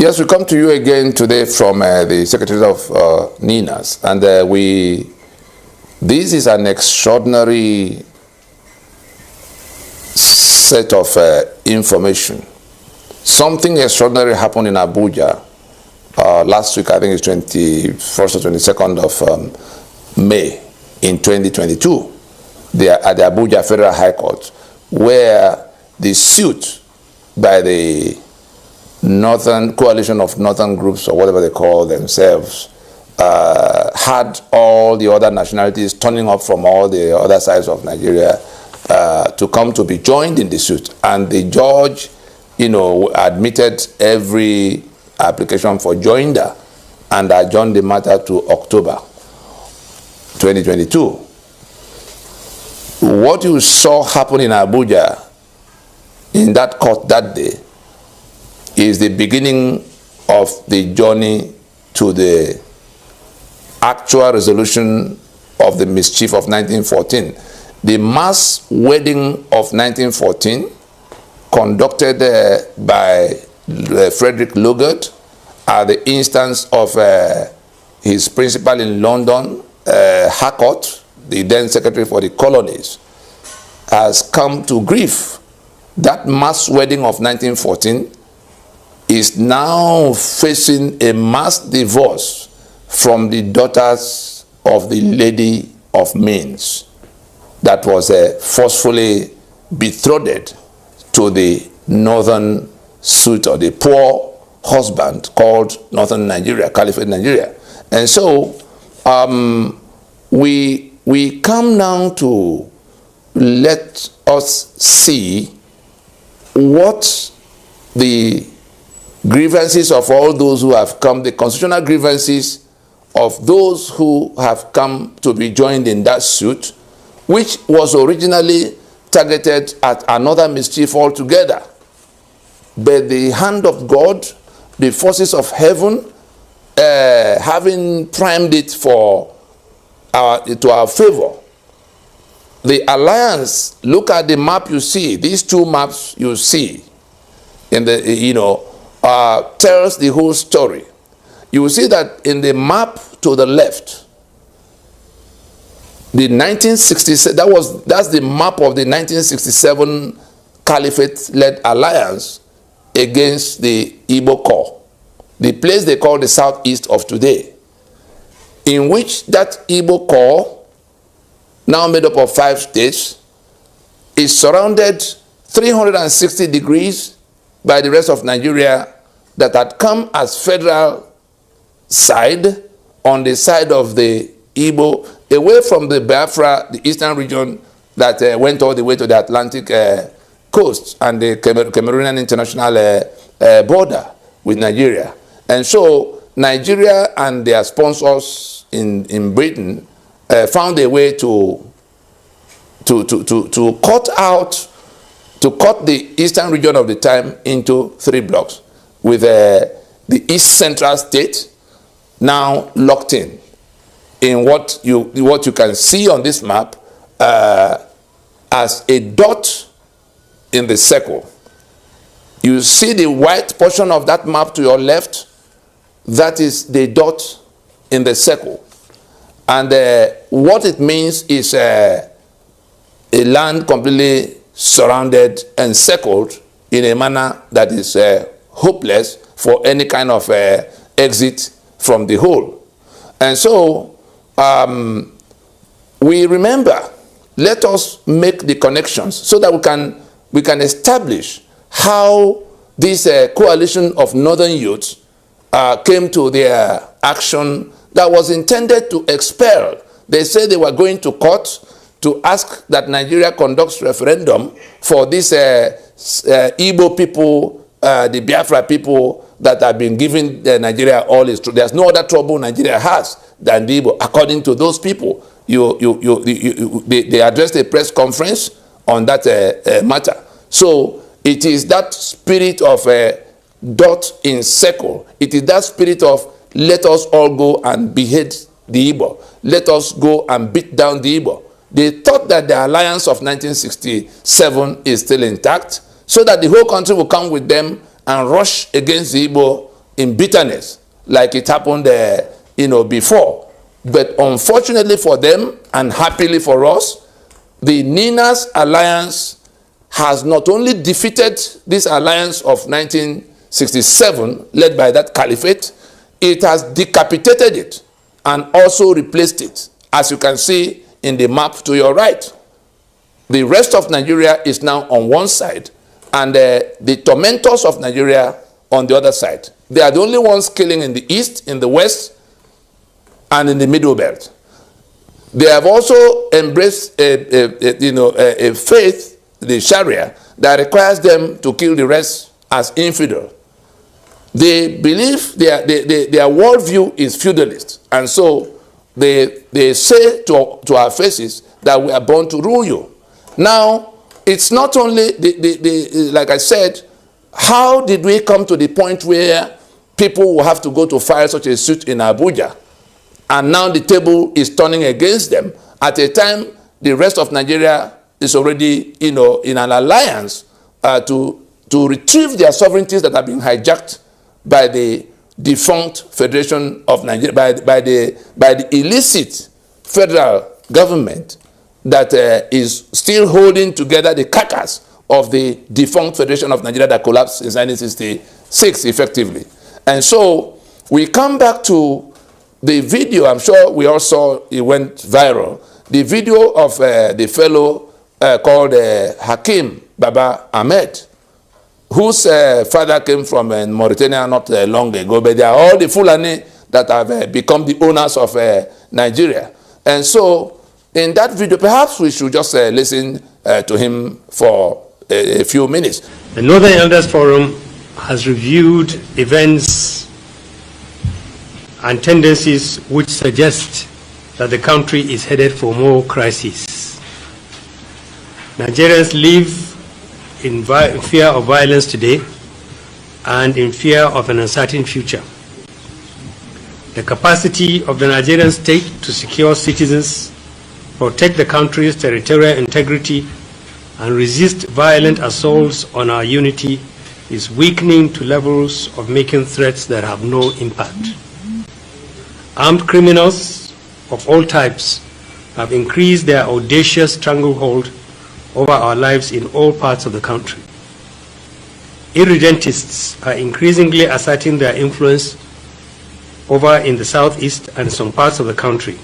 Yes, we come to you again today from the Secretary of NINAS, and this is an extraordinary set of information. Something extraordinary happened in Abuja last week. I think it's 21st or 22nd of May in 2022. At the Abuja Federal High Court, where the suit by the Northern Coalition of Northern Groups, or whatever they call themselves, had all the other nationalities turning up from all the other sides of Nigeria to come to be joined in the suit. And the judge, admitted every application for joinder and adjourned the matter to October 2022. What you saw happen in Abuja in that court that day is the beginning of the journey to the actual resolution of the mischief of 1914. The mass wedding of 1914, conducted by Frederick Lugard at the instance of his principal in London, Harcourt, the then Secretary for the Colonies, has come to grief. That mass wedding of 1914 is now facing a mass divorce from the daughters of the Lady of Means that was forcefully betrothed to the northern suit, or the poor husband called Northern Nigeria, Caliphate Nigeria. And so we come now to let us see what the grievances of all those who have come, the constitutional grievances of those who have come to be joined in that suit, which was originally targeted at another mischief altogether. But the hand of God, the forces of heaven, having primed it to our favor. The alliance, look at the map you see, these two maps you see, in the, tells the whole story. You will see that in the map to the left, the 1967, that's the map of the 1967 Caliphate-led alliance against the Igbo Corps, the place they call the southeast of today, in which that Igbo Corps, now made up of 5 states, is surrounded 360 degrees by the rest of Nigeria that had come as federal side on the side of the Igbo, away from the Biafra, the eastern region that went all the way to the Atlantic coast and the Cameroonian international border with Nigeria. And so Nigeria and their sponsors in Britain found a way to cut the eastern region of the time into 3 blocks, with the East Central State now locked in what you can see on this map as a dot in the circle. You see the white portion of that map to your left, that is the dot in the circle. And what it means is a land completely surrounded and circled in a manner that is hopeless for any kind of exit from the whole. And so we remember, let us make the connections so that we can establish how this coalition of northern youths came to their action that was intended to expel. They said they were going to court to ask that Nigeria conducts referendum for these Igbo people, the Biafra people that have been giving Nigeria all its trouble. There's no other trouble Nigeria has than the Igbo, according to those people. They addressed a press conference on that matter. So it is that spirit of dot in circle. It is that spirit of let us all go and behead the Igbo. Let us go and beat down the Igbo. They thought that the alliance of 1967 is still intact, so that the whole country will come with them and rush against the Igbo in bitterness like it happened before. But unfortunately for them and happily for us, the NINAS alliance has not only defeated this alliance of 1967 led by that caliphate, it has decapitated it and also replaced it, as you can see in the map to your right. The rest of Nigeria is now on one side, and the tormentors of Nigeria on the other side. They are the only ones killing in the east, in the west, and in the middle belt. They have also embraced a faith, the Sharia, that requires them to kill the rest as infidel. They believe their worldview is feudalist, and so they say to our faces that we are born to rule you. Now, it's not only, like I said, how did we come to the point where people will have to go to file such a suit in Abuja? And now the table is turning against them at a time the rest of Nigeria is already, in an alliance to retrieve their sovereignties that have been hijacked by the defunct Federation of Nigeria, by the illicit federal government that is still holding together the carcass of the defunct Federation of Nigeria that collapsed in 1966 effectively. And so we come back to the video. I'm sure we all saw it went viral. The video of the fellow called Hakim Baba Ahmed, whose father came from Mauritania not long ago, but they are all the Fulani that have become the owners of Nigeria. And so in that video, perhaps we should just listen to him for a few minutes. The Northern Elders Forum has reviewed events and tendencies which suggest that the country is headed for more crises. Nigerians live in fear of violence today and in fear of an uncertain future. The capacity of the Nigerian state to secure citizens, protect the country's territorial integrity, and resist violent assaults on our unity is weakening to levels of making threats that have no impact. Armed criminals of all types have increased their audacious stranglehold over our lives in all parts of the country. Irredentists are increasingly asserting their influence over in the southeast and some parts of the country,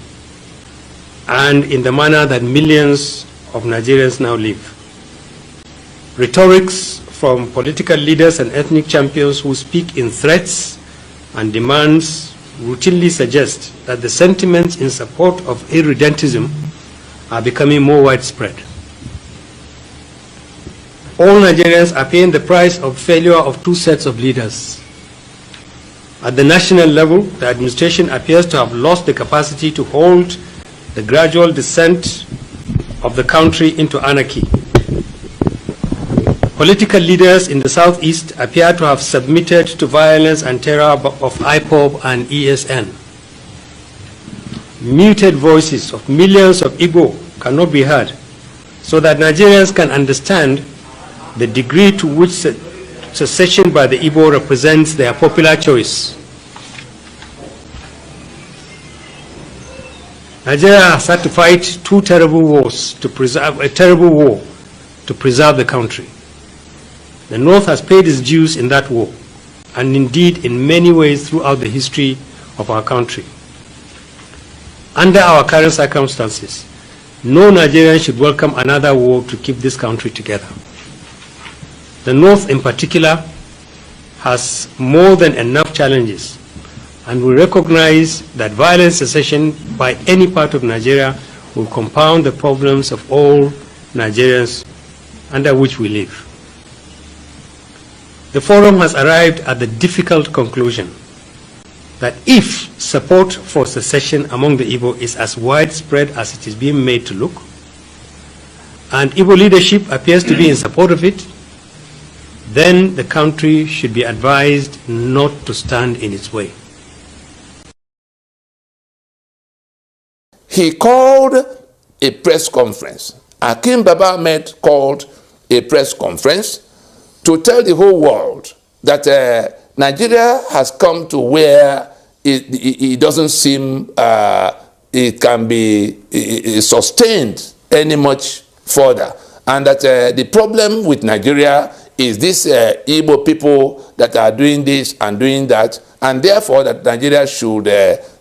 and in the manner that millions of Nigerians now live. Rhetorics from political leaders and ethnic champions who speak in threats and demands routinely suggest that the sentiments in support of irredentism are becoming more widespread. All Nigerians are paying the price of failure of two sets of leaders. At the national level, the administration appears to have lost the capacity to hold the gradual descent of the country into anarchy. Political leaders in the southeast appear to have submitted to violence and terror of IPOB and ESN. Muted voices of millions of Igbo cannot be heard, so that Nigerians can understand the degree to which secession by the Igbo represents their popular choice. Nigeria has had to fight two terrible wars to preserve the country. The North has paid its dues in that war, and indeed in many ways throughout the history of our country. Under our current circumstances, no Nigerian should welcome another war to keep this country together. The North in particular has more than enough challenges, and we recognize that violent secession by any part of Nigeria will compound the problems of all Nigerians under which we live. The Forum has arrived at the difficult conclusion that if support for secession among the Igbo is as widespread as it is being made to look, and Igbo leadership appears to be in support of it, then the country should be advised not to stand in its way. He called a press conference. Hakim Baba Ahmed called a press conference to tell the whole world that Nigeria has come to where it doesn't seem it can be sustained any much further. And that the problem with Nigeria is these Igbo people that are doing this and doing that, and therefore that Nigeria should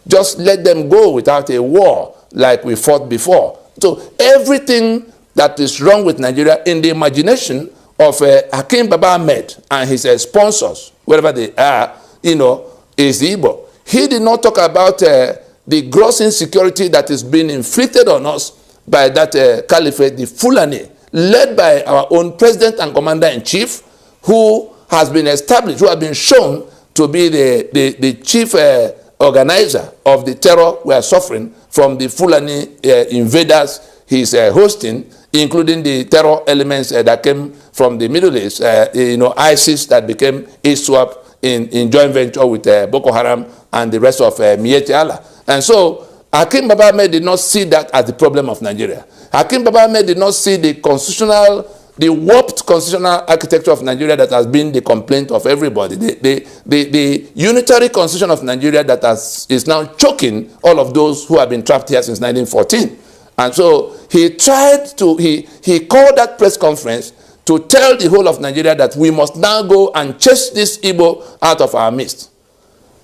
just let them go without a war like we fought before. So everything that is wrong with Nigeria in the imagination of Hakeem Baba Ahmed and his sponsors, wherever they are, you know, is Igbo. He did not talk about the gross insecurity that is being inflicted on us by that caliphate, the Fulani, led by our own president and commander-in-chief, who has been established, who has been shown to be the chief organizer of the terror we are suffering from the Fulani invaders he's hosting, including the terror elements that came from the Middle East, you know, ISIS that became ISWAP in joint venture with Boko Haram and the rest of Miyetti Allah. And so Hakeem Baba Ahmed did not see that as the problem of Nigeria. Hakeem Baba Ahmed did not see the warped constitutional architecture of Nigeria that has been the complaint of everybody. The unitary constitution of Nigeria that is now choking all of those who have been trapped here since 1914. And so he tried to, he called that press conference to tell the whole of Nigeria that we must now go and chase this Igbo out of our midst.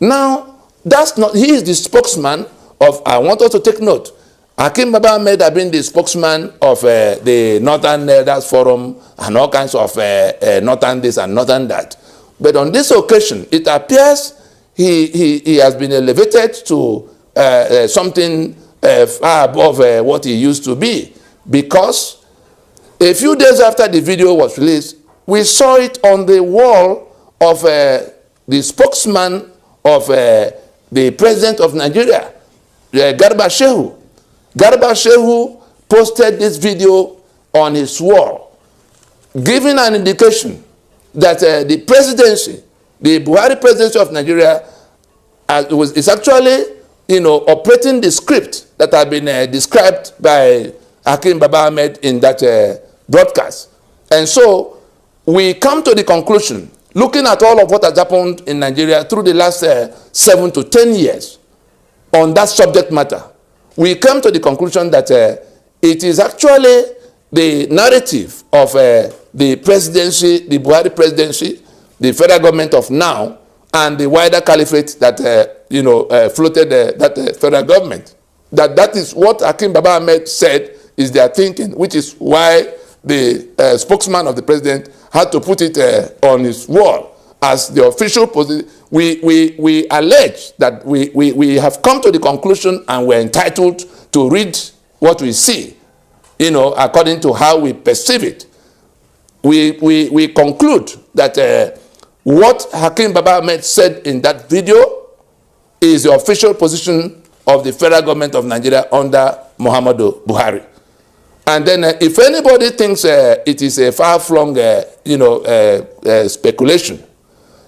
Now, that's not, he is the spokesman of, I want us to take note, Hakeem Baba Ahmed have been the spokesman of the Northern Elders Forum and all kinds of Northern this and Northern that. But on this occasion, it appears he has been elevated to something far above what he used to be, because a few days after the video was released, we saw it on the wall of the spokesman of the president of Nigeria, Garba Shehu. Garba Shehu posted this video on his wall, giving an indication that the presidency, the Buhari presidency of Nigeria, is actually, you know, operating the script that had been described by Hakeem Baba Ahmed in that broadcast. And so we come to the conclusion, looking at all of what has happened in Nigeria through the last 7 to 10 years on that subject matter, we come to the conclusion that it is actually the narrative of the presidency, the Buhari presidency, the federal government of now, and the wider caliphate that, you know, floated that federal government. That is what Hakeem Baba Ahmed said is their thinking, which is why the spokesman of the president had to put it on his wall as the official position. We allege that we have come to the conclusion and we're entitled to read what we see, you know, according to how we perceive it. We conclude that what Hakeem Baba Ahmed said in that video is the official position of the federal government of Nigeria under Muhammadu Buhari. And then if anybody thinks it is a far-flung, you know, speculation,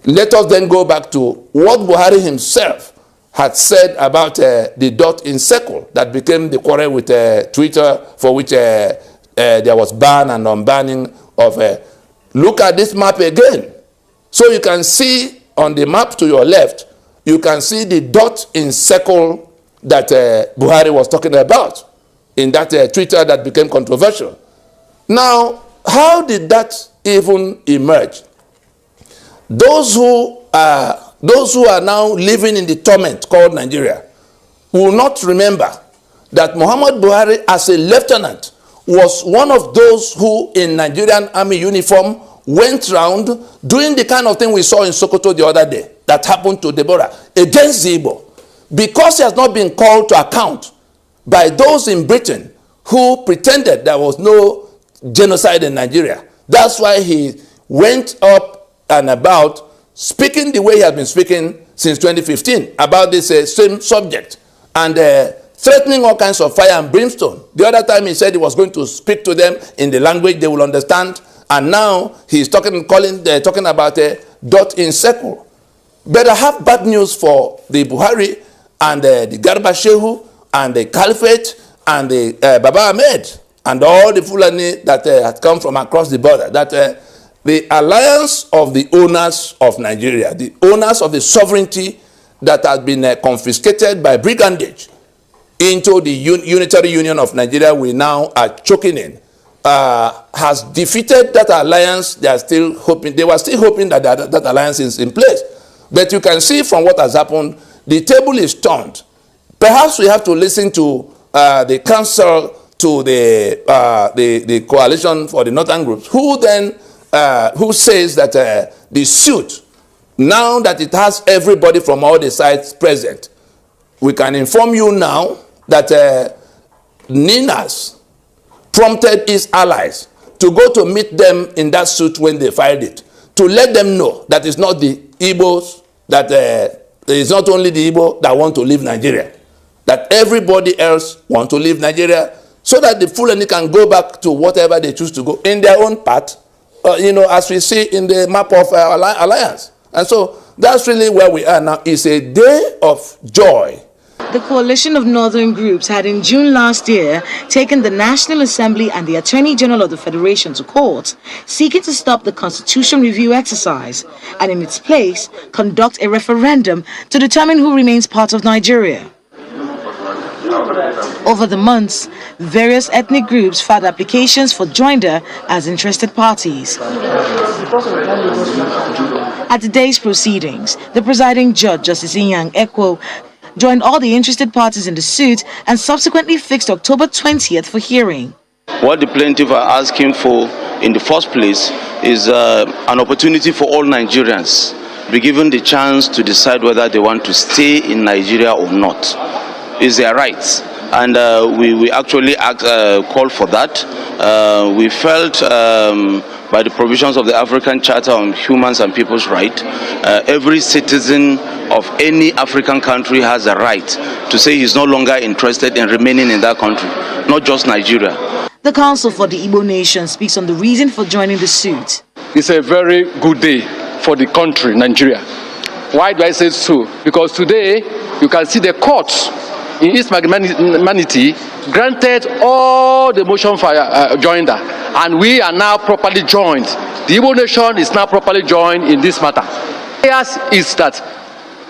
let us then go back to what Buhari himself had said about the dot in circle that became the quarrel with Twitter, for which there was ban and unbanning of. Look at this map again. So you can see on the map to your left, you can see the dot in circle that Buhari was talking about in that Twitter that became controversial. Now, how did that even emerge? Those who are now living in the torment called Nigeria will not remember that Muhammad Buhari, as a lieutenant, was one of those who in Nigerian army uniform went round doing the kind of thing we saw in Sokoto the other day that happened to Deborah against Igbo, because he has not been called to account by those in Britain who pretended there was no genocide in Nigeria. That's why he went up and about speaking the way he has been speaking since 2015 about this same subject, and threatening all kinds of fire and brimstone. The other time he said he was going to speak to them in the language they will understand, and now he's talking about a dot in circle. But I have bad news for the Buhari and the Garba Shehu and the Caliphate and the Baba Ahmed and all the Fulani that had come from across the border. That the alliance of the owners of Nigeria, the owners of the sovereignty that has been confiscated by brigandage into the unitary union of Nigeria we now are choking in, has defeated that alliance. They are still hoping, they were still hoping that that alliance is in place. But you can see from what has happened, the table is turned. Perhaps we have to listen to the council, to the coalition for the northern groups, who then who says that the suit, now that it has everybody from all the sides present, we can inform you now that Ninas prompted his allies to go to meet them in that suit when they filed it, to let them know that it's not the Igbos, that it's not only the Igbo that want to leave Nigeria, that everybody else want to leave Nigeria, so that the Fulani can go back to whatever they choose to go in their own path, you know, as we see in the map of alliance. And so that's really where we are now. It's a day of joy. The coalition of northern groups had in June last year taken the National Assembly and the Attorney General of the Federation to court, seeking to stop the Constitution review exercise and in its place conduct a referendum to determine who remains part of Nigeria. Over the months, various ethnic groups filed applications for joinder as interested parties. At today's proceedings, the presiding judge, Justice Inyang Ekwo, joined all the interested parties in the suit and subsequently fixed October 20th for hearing. What the plaintiff are asking for in the first place is an opportunity for all Nigerians to be given the chance to decide whether they want to stay in Nigeria or not. It's their rights. And we actually called for that. We felt by the provisions of the African Charter on Human and People's Rights, every citizen of any African country has a right to say he's no longer interested in remaining in that country, not just Nigeria. The Council for the Igbo Nation speaks on the reason for joining the suit. It's a very good day for the country, Nigeria. Why do I say so? Because today you can see the courts in its magnanimity granted all the motion for joinder, and we are now properly joined. The Igbo Nation is now properly joined in this matter. Yes, is that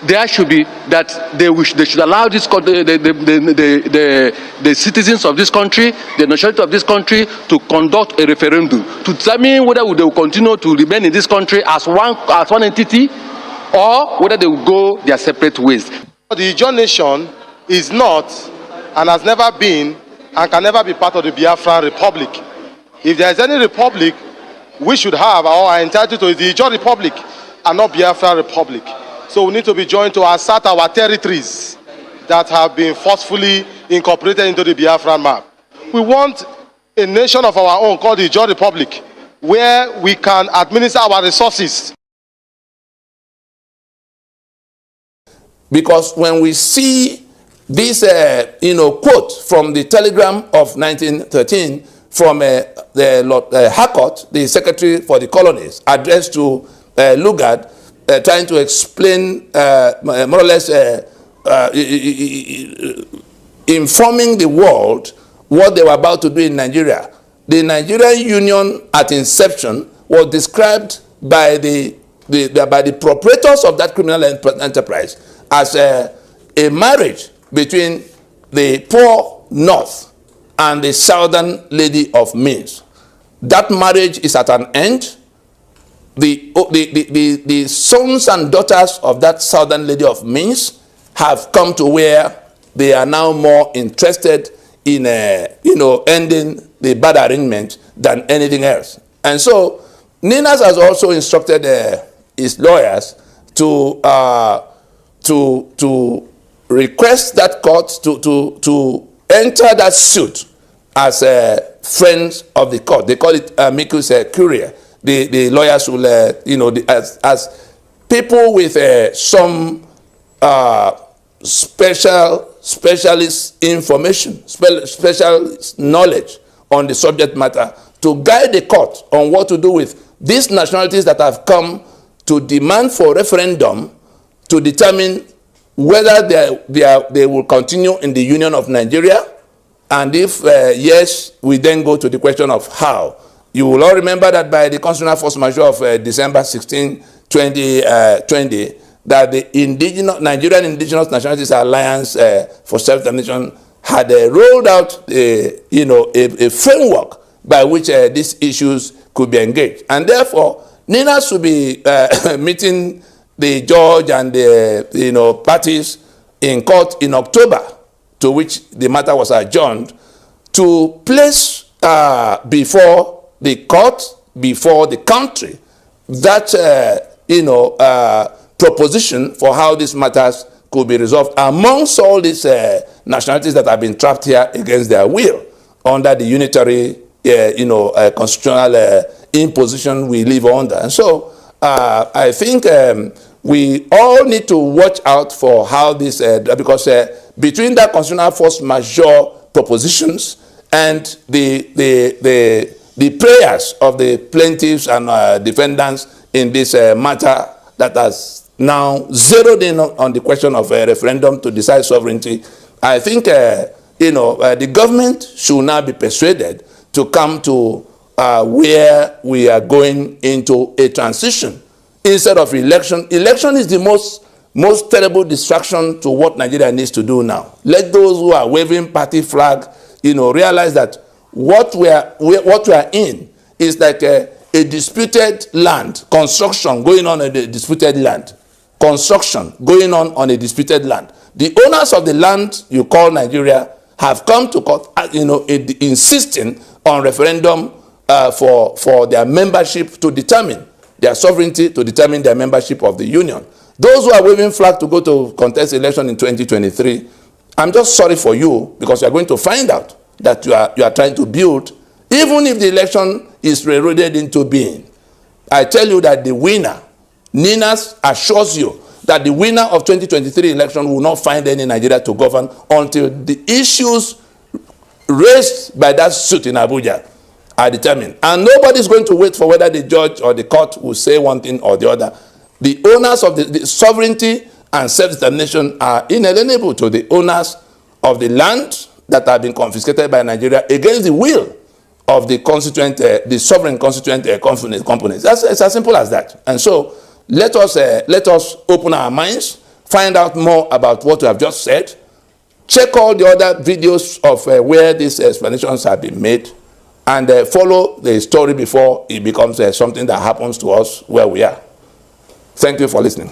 there should be that they should allow this the citizens of this country, the nationality of this country, to conduct a referendum to determine whether they will continue to remain in this country as one entity, or whether they will go their separate ways. The Ijaw Nation is not and has never been and can never be part of the Biafran Republic. If there is any republic we should have or are entitled to, is the Ijaw Republic and not Biafran Republic. So we need to be joined to assert our territories that have been forcefully incorporated into the Biafran map. We want a nation of our own called the Ijaw Republic, where we can administer our resources. Because when we see this, quote from the telegram of 1913 from the Lord Harcourt, the Secretary for the Colonies, addressed to Lugard, trying to explain, more or less, informing the world what they were about to do in Nigeria. The Nigerian Union at inception was described by the proprietors of that criminal enterprise as a marriage between the poor North and the Southern Lady of Means. That marriage is at an end. The sons and daughters of that Southern Lady of Means have come to where they are now more interested in ending the bad arrangement than anything else. And so Ninas has also instructed his lawyers to request that court to enter that suit as friends of the court. They call it amicus curiae. The lawyers will, as people with some specialist information, specialist knowledge on the subject matter, to guide the court on what to do with these nationalities that have come to demand for referendum to determine whether they will continue in the Union of Nigeria, and if yes, we then go to the question of how. You will all remember that by the constitutional force majeure of December 16, 2020, that the Nigerian Indigenous Nationalities Alliance for Self-Determination had rolled out a framework by which these issues could be engaged. And therefore, NINA should be meeting the judge and the parties in court in October, to which the matter was adjourned, to place before the court, before the country, that proposition for how these matters could be resolved amongst all these nationalities that have been trapped here against their will under the unitary constitutional imposition we live under. And so I think we all need to watch out for how this, because between that constitutional force majeure propositions and the prayers of the plaintiffs and defendants in this matter that has now zeroed in on the question of a referendum to decide sovereignty, I think the government should now be persuaded to come to where we are going into a transition instead of election. Election is the most terrible distraction to what Nigeria needs to do now. Let those who are waving party flag, realize that what we are in is like a disputed land, construction going on a disputed land, construction going on a disputed land. The owners of the land you call Nigeria have come to court, insisting on referendum for their membership to determine their sovereignty, to determine their membership of the union. Those who are waving flag to go to contest election in 2023, I'm just sorry for you, because you are going to find out that you are trying to build, even if the election is eroded into being. I tell you that the winner, NINA assures you that the winner of 2023 election will not find any Nigeria to govern until the issues raised by that suit in Abuja are determined. And nobody's going to wait for whether the judge or the court will say one thing or the other. The owners of the sovereignty and self-determination are inalienable to the owners of the land that have been confiscated by Nigeria against the will of the constituent, the sovereign constituent components. It's as simple as that. And so let us open our minds, find out more about what we have just said, check all the other videos of where these explanations have been made, and follow the story before it becomes something that happens to us where we are. Thank you for listening.